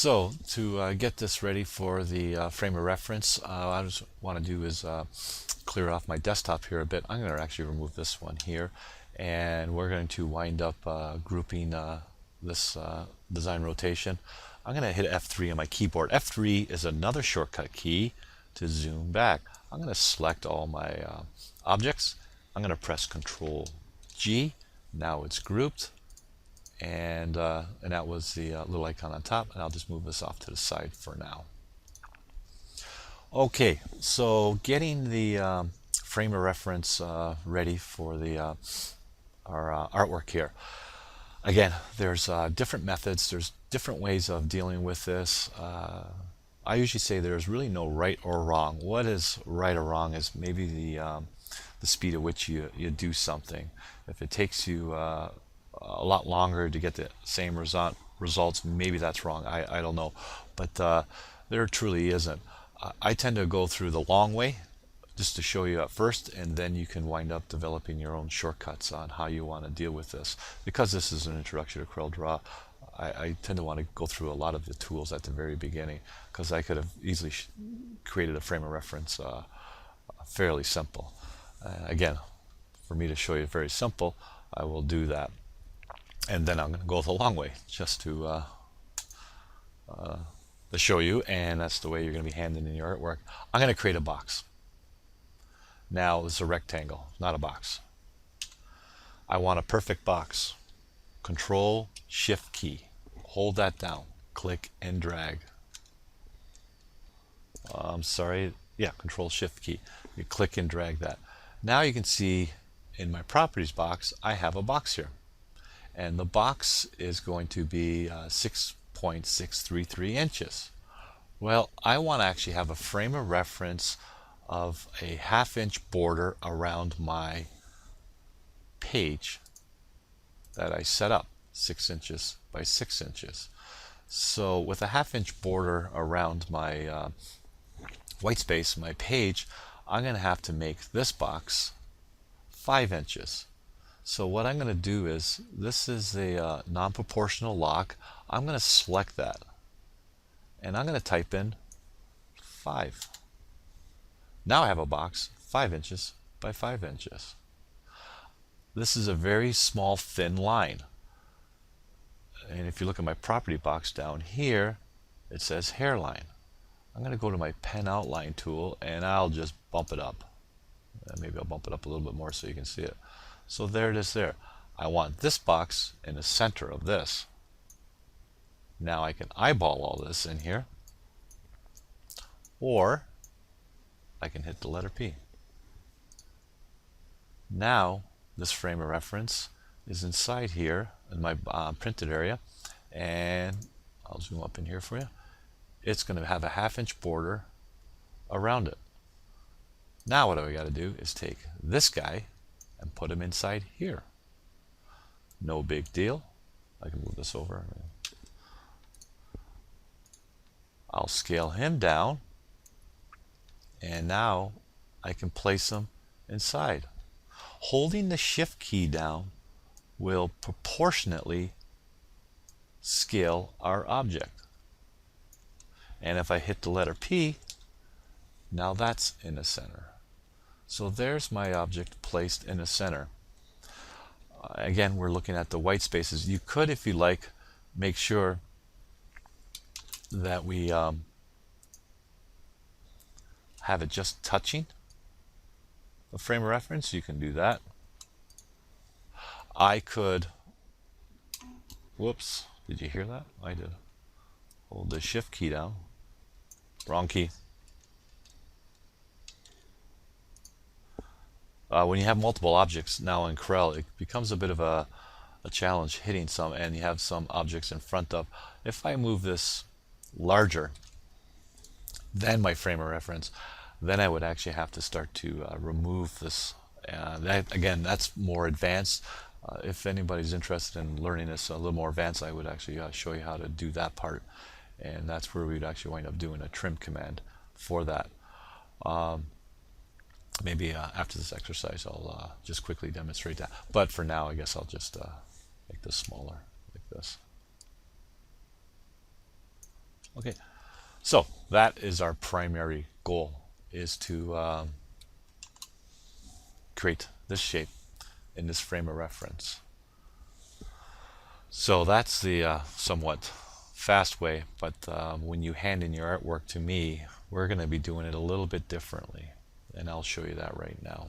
So to get this ready for the frame of reference, I just want to do is clear off my desktop here a bit. I'm going to actually remove this one here, and we're going to wind up grouping this design rotation. I'm going to hit F3 on my keyboard. F3 is another shortcut key to zoom back. I'm going to select all my objects. I'm going to press Control G. Now it's grouped. And that was the little icon on top, and I'll just move this off to the side for now. Okay, so getting the frame of reference ready for the our artwork here. Again, there's different methods, there's different ways of dealing with this. I usually say there's really no right or wrong. What is right or wrong is maybe the speed at which you do something. If it takes you a lot longer to get the same results, maybe that's wrong. I don't know, but there truly isn't. I tend to go through the long way just to show you at first, and then you can wind up developing your own shortcuts on how you want to deal with this. Because this is an introduction to CorelDRAW, I tend to want to go through a lot of the tools at the very beginning, because I could have easily created a frame of reference fairly simple. Again, for me to show you very simple, I will do that. And then I'm going to go the long way just to show you, and that's the way you're going to be handling in your artwork. I'm going to create a box. Now it's a rectangle, not a box. I want a perfect box. Control Shift key. Hold that down. Click and drag. I'm sorry. Yeah, Control Shift key. You click and drag that. Now you can see in my properties box, I have a box here. And the box is going to be 6.633 inches. Well, I want to actually have a frame of reference of a 1/2 inch border around my page that I set up, 6 inches by 6 inches. So with a 1/2 inch border around my white space, my page, I'm going to have to make this box 5 inches. So what I'm going to do is, this is a non-proportional lock. I'm going to select that, and I'm going to type in 5. Now I have a box 5 inches by 5 inches. This is a very small, thin line. And if you look at my property box down here, it says hairline. I'm going to go to my pen outline tool, and I'll just bump it up. Maybe I'll bump it up a little bit more so you can see it. So there it is there. I want this box in the center of this. Now I can eyeball all this in here, or I can hit the letter P. Now this frame of reference is inside here in my printed area, and I'll zoom up in here for you. It's going to have a 1/2 inch border around it. Now what I got to do is take this guy and put him inside here. No big deal. I can move this over. I'll scale him down, and now I can place him inside. Holding the Shift key down will proportionately scale our object. And if I hit the letter P, now that's in the center. So there's my object placed in the center. Again, we're looking at the white spaces. You could, if you like, make sure that we have it just touching the frame of reference. You can do that. I could, whoops, did you hear that? I did. Hold the Shift key down. Wrong key. When you have multiple objects now in Corel, it becomes a bit of a challenge hitting some, and you have some objects in front of. If I move this larger than my frame of reference, then I would actually have to start to remove this. Again, that's more advanced. If anybody's interested in learning this a little more advanced, I would actually show you how to do that part, and that's where we'd actually wind up doing a trim command for that. Maybe after this exercise I'll just quickly demonstrate that, but for now I guess I'll just make this smaller like this. Okay, so that is our primary goal, is to create this shape in this frame of reference. So that's the somewhat fast way, but when you hand in your artwork to me, we're going to be doing it a little bit differently, and I'll show you that right now.